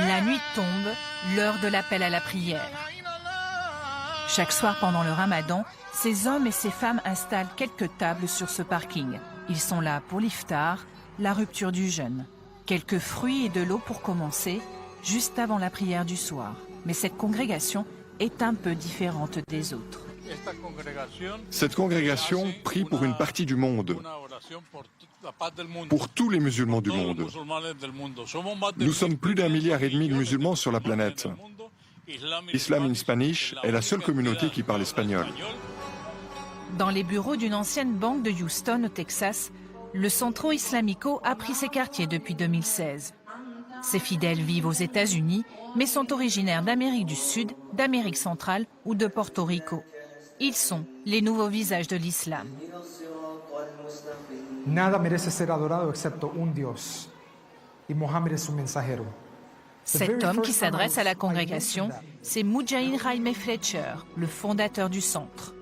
La nuit tombe, l'heure de l'appel à la prière. Chaque soir pendant le ramadan, ces hommes et ces femmes installent quelques tables sur ce parking. Ils sont là pour l'iftar, la rupture du jeûne. Quelques fruits et de l'eau pour commencer, juste avant la prière du soir. Mais cette congrégation est un peu différente des autres. Cette congrégation prie pour une partie du monde, pour tous les musulmans du monde. Nous sommes plus d'1,5 milliard de musulmans sur la planète. Islam in Spanish est la seule communauté qui parle espagnol. Dans les bureaux d'une ancienne banque de Houston, au Texas, le Centro Islamico a pris ses quartiers depuis 2016. Ses fidèles vivent aux États-Unis, mais sont originaires d'Amérique du Sud, d'Amérique centrale ou de Porto Rico. Ils sont les nouveaux visages de l'islam. Nada merece ser adorado excepto un Dios. Y Mohammed es su mensajero. Cet homme qui s'adresse à la congrégation, c'est Mujahid Jaime Fletcher, le fondateur du centre.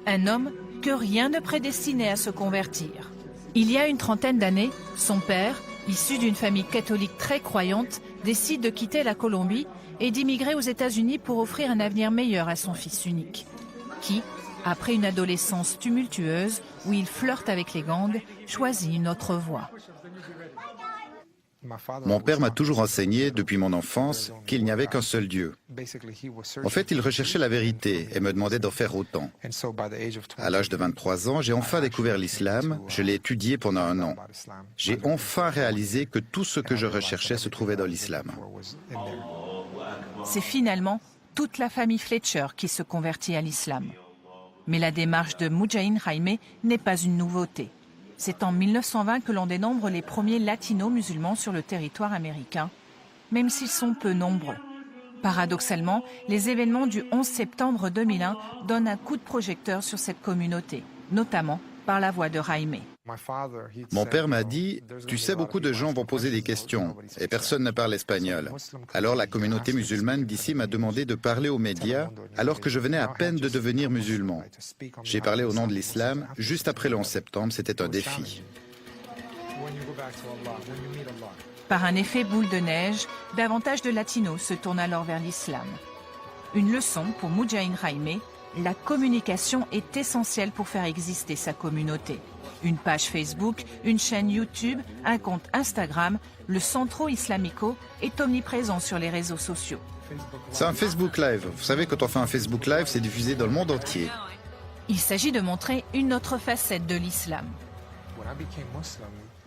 Un homme que rien ne prédestinait à se convertir. Il y a une trentaine d'années, son père, issu d'une famille catholique très croyante, décide de quitter la Colombie et d'immigrer aux États-Unis pour offrir un avenir meilleur à son fils unique, qui, après une adolescence tumultueuse où il flirte avec les gangs, choisit une autre voie. Mon père m'a toujours enseigné, depuis mon enfance, qu'il n'y avait qu'un seul Dieu. En fait, il recherchait la vérité et me demandait d'en faire autant. À l'âge de 23 ans, j'ai enfin découvert l'islam, je l'ai étudié pendant 1 an. J'ai enfin réalisé que tout ce que je recherchais se trouvait dans l'islam. C'est finalement toute la famille Fletcher qui se convertit à l'islam. Mais la démarche de Mujahid Jaime n'est pas une nouveauté. C'est en 1920 que l'on dénombre les premiers latinos musulmans sur le territoire américain, même s'ils sont peu nombreux. Paradoxalement, les événements du 11 septembre 2001 donnent un coup de projecteur sur cette communauté, notamment par la voix de Jaime. Mon père m'a dit « Tu sais, beaucoup de gens vont poser des questions et personne ne parle espagnol. » Alors la communauté musulmane d'ici m'a demandé de parler aux médias alors que je venais à peine de devenir musulman. J'ai parlé au nom de l'islam juste après le 11 septembre, c'était un défi. Par un effet boule de neige, davantage de latinos se tournent alors vers l'islam. Une leçon pour Mujahid Jaime, la communication est essentielle pour faire exister sa communauté. Une page Facebook, une chaîne YouTube, un compte Instagram, le Centro Islamico est omniprésent sur les réseaux sociaux. C'est un Facebook Live. Vous savez, quand on fait un Facebook Live, c'est diffusé dans le monde entier. Il s'agit de montrer une autre facette de l'islam.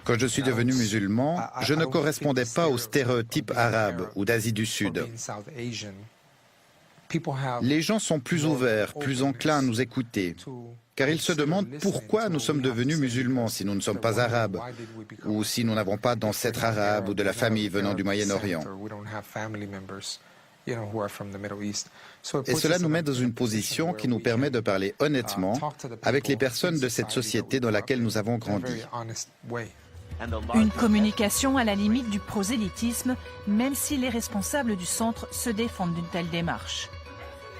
Quand je suis devenu musulman, je ne correspondais pas aux stéréotypes arabes ou d'Asie du Sud. Les gens sont plus ouverts, plus enclins à nous écouter, car ils se demandent pourquoi nous sommes devenus musulmans si nous ne sommes pas arabes, ou si nous n'avons pas d'ancêtres arabes ou de la famille venant du Moyen-Orient. Et cela nous met dans une position qui nous permet de parler honnêtement avec les personnes de cette société dans laquelle nous avons grandi. Une communication à la limite du prosélytisme, même si les responsables du centre se défendent d'une telle démarche.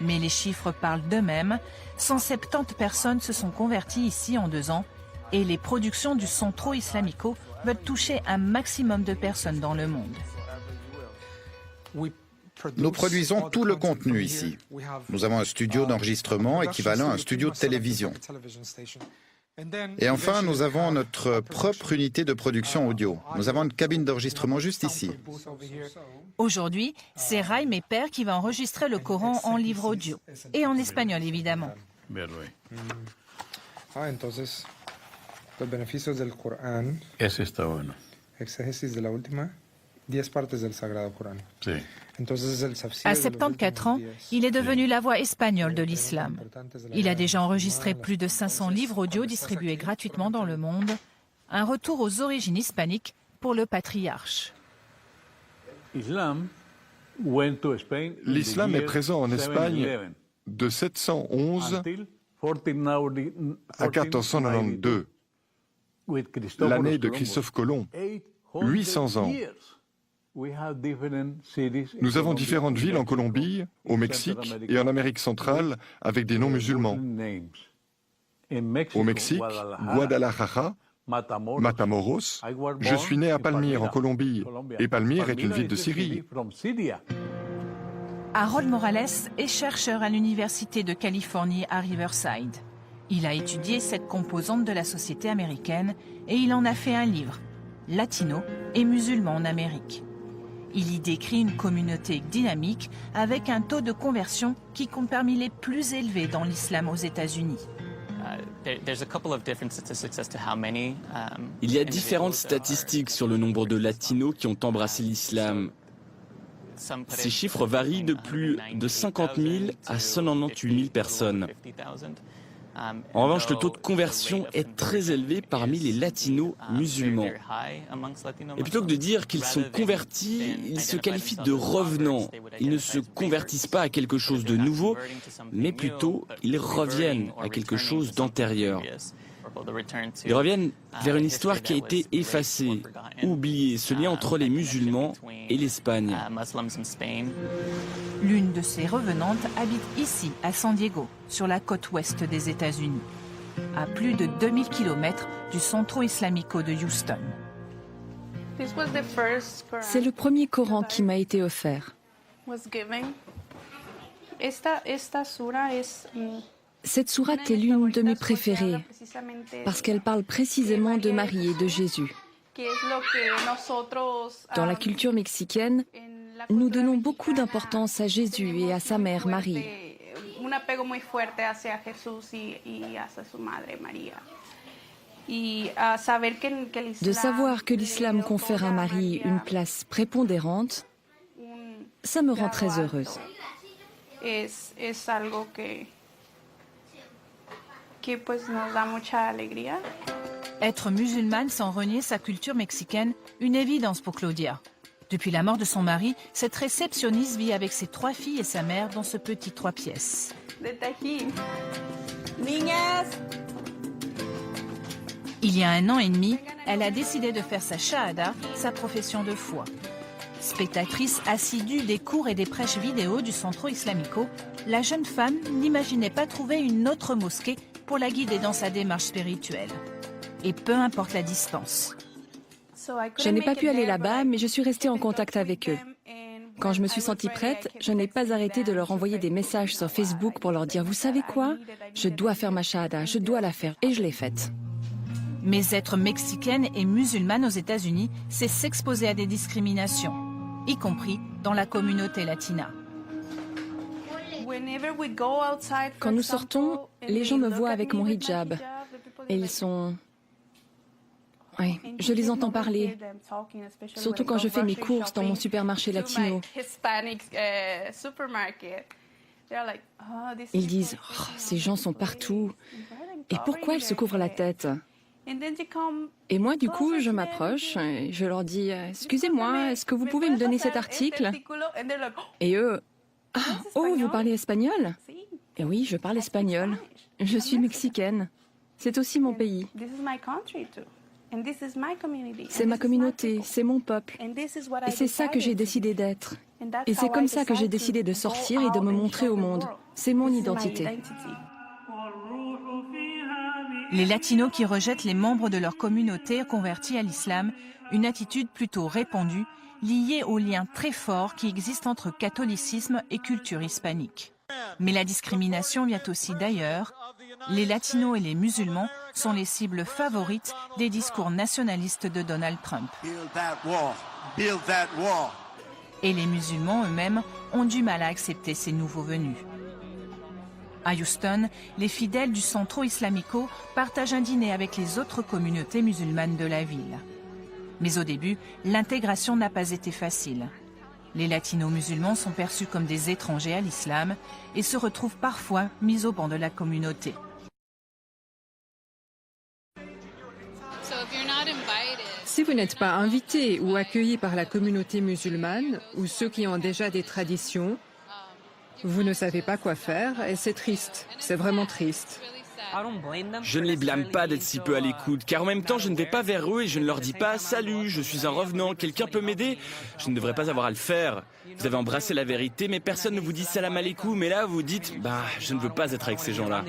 Mais les chiffres parlent d'eux-mêmes. 170 personnes se sont converties ici en 2 ans et les productions du Centro Islamico veulent toucher un maximum de personnes dans le monde. Nous produisons tout le contenu ici. Nous avons un studio d'enregistrement équivalent à un studio de télévision. Et enfin, nous avons notre propre unité de production audio. Nous avons une cabine d'enregistrement juste ici. Aujourd'hui, c'est Jaime Père qui va enregistrer le Coran en livre audio. Et en espagnol, évidemment. Entonces, los beneficios del Corán. Ese está bueno. Exégesis de la última 10 partes del Sagrado Corán. Sí. À 74 ans, il est devenu la voix espagnole de l'islam. Il a déjà enregistré plus de 500 livres audio distribués gratuitement dans le monde. Un retour aux origines hispaniques pour le patriarche. L'islam est présent en Espagne de 711 à 1492, l'année de Christophe Colomb, 800 ans. Nous avons différentes villes en Colombie, au Mexique et en Amérique centrale avec des noms musulmans. Au Mexique, Guadalajara, Matamoros. Je suis né à Palmyre, en Colombie. Et Palmyre est une ville de Syrie. Harold Morales est chercheur à l'Université de Californie à Riverside. Il a étudié cette composante de la société américaine et il en a fait un livre, Latino et musulmans en Amérique. Il y décrit une communauté dynamique avec un taux de conversion qui compte parmi les plus élevés dans l'islam aux États-Unis. Il y a différentes statistiques sur le nombre de latinos qui ont embrassé l'islam. Ces chiffres varient de plus de 50 000 à 198 000 personnes. En revanche, le taux de conversion est très élevé parmi les latinos musulmans. Et plutôt que de dire qu'ils sont convertis, ils se qualifient de revenants. Ils ne se convertissent pas à quelque chose de nouveau, mais plutôt ils reviennent à quelque chose d'antérieur. Ils reviennent vers une histoire qui a été effacée, oubliée, ce lien entre les musulmans et l'Espagne. L'une de ces revenantes habite ici, à San Diego, sur la côte ouest des États-Unis, à plus de 2000 km du Centro Islamico de Houston. C'est le premier Coran qui m'a été offert. Cette sourate est l'une de mes préférées parce qu'elle parle précisément de Marie et de Jésus. Dans la culture mexicaine, nous donnons beaucoup d'importance à Jésus et à sa mère Marie. De savoir que l'islam confère à Marie une place prépondérante, ça me rend très heureuse. Être musulmane sans renier sa culture mexicaine, une évidence pour Claudia. Depuis la mort de son mari, cette réceptionniste vit avec ses 3 filles et sa mère dans ce petit 3 pièces. Il y a 1 an et demi, elle a décidé de faire sa shahada, sa profession de foi. Spectatrice assidue des cours et des prêches vidéo du Centro Islamico, la jeune femme n'imaginait pas trouver une autre mosquée pour la guider dans sa démarche spirituelle. Et peu importe la distance. Je n'ai pas pu aller là-bas, mais je suis restée en contact avec eux. Quand je me suis sentie prête, je n'ai pas arrêté de leur envoyer des messages sur Facebook pour leur dire « Vous savez quoi? Je dois faire ma shahada, je dois la faire. » Et je l'ai faite. Mais être mexicaine et musulmane aux États-Unis, c'est s'exposer à des discriminations, y compris dans la communauté latina. Quand nous sortons, les gens me voient avec mon hijab. Et ils sont... Oui, je les entends parler. Surtout quand je fais mes courses dans mon supermarché latino. Ils disent oh, « Ces gens sont partout. Et pourquoi ils se couvrent la tête ?» Et moi, du coup, je m'approche et je leur dis « Excusez-moi, est-ce que vous pouvez me donner cet article ?» Et eux « Ah, oh, vous parlez espagnol ?» Et oui, je parle espagnol. Je suis mexicaine. C'est aussi mon pays. C'est ma communauté, c'est mon peuple. Et c'est ça que j'ai décidé d'être. Et c'est comme ça que j'ai décidé de sortir et de me montrer au monde. C'est mon identité. Les latinos qui rejettent les membres de leur communauté convertis à l'islam, une attitude plutôt répandue, liée aux liens très forts qui existent entre catholicisme et culture hispanique. Mais la discrimination vient aussi d'ailleurs. Les latinos et les musulmans sont les cibles favorites des discours nationalistes de Donald Trump. Et les musulmans eux-mêmes ont du mal à accepter ces nouveaux venus. À Houston, les fidèles du Centro Islamico partagent un dîner avec les autres communautés musulmanes de la ville. Mais au début, l'intégration n'a pas été facile. Les latinos musulmans sont perçus comme des étrangers à l'islam et se retrouvent parfois mis au banc de la communauté. Si vous n'êtes pas invité ou accueilli par la communauté musulmane ou ceux qui ont déjà des traditions, vous ne savez pas quoi faire et c'est triste, c'est vraiment triste. Je ne les blâme pas d'être si peu à l'écoute, car en même temps je ne vais pas vers eux et je ne leur dis pas « Salut, je suis un revenant, quelqu'un peut m'aider ?» Je ne devrais pas avoir à le faire. Vous avez embrassé la vérité, mais personne ne vous dit « Salam alaikum » et là vous dites « Bah, je ne veux pas être avec ces gens-là ».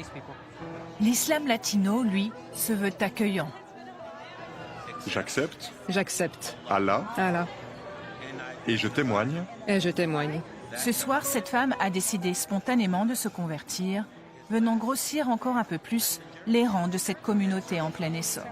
L'islam latino, lui, se veut accueillant. J'accepte J'accepte. Allah Allah. et je témoigne. Et je témoigne. Ce soir, cette femme a décidé spontanément de se convertir, venant grossir encore un peu plus les rangs de cette communauté en plein essor.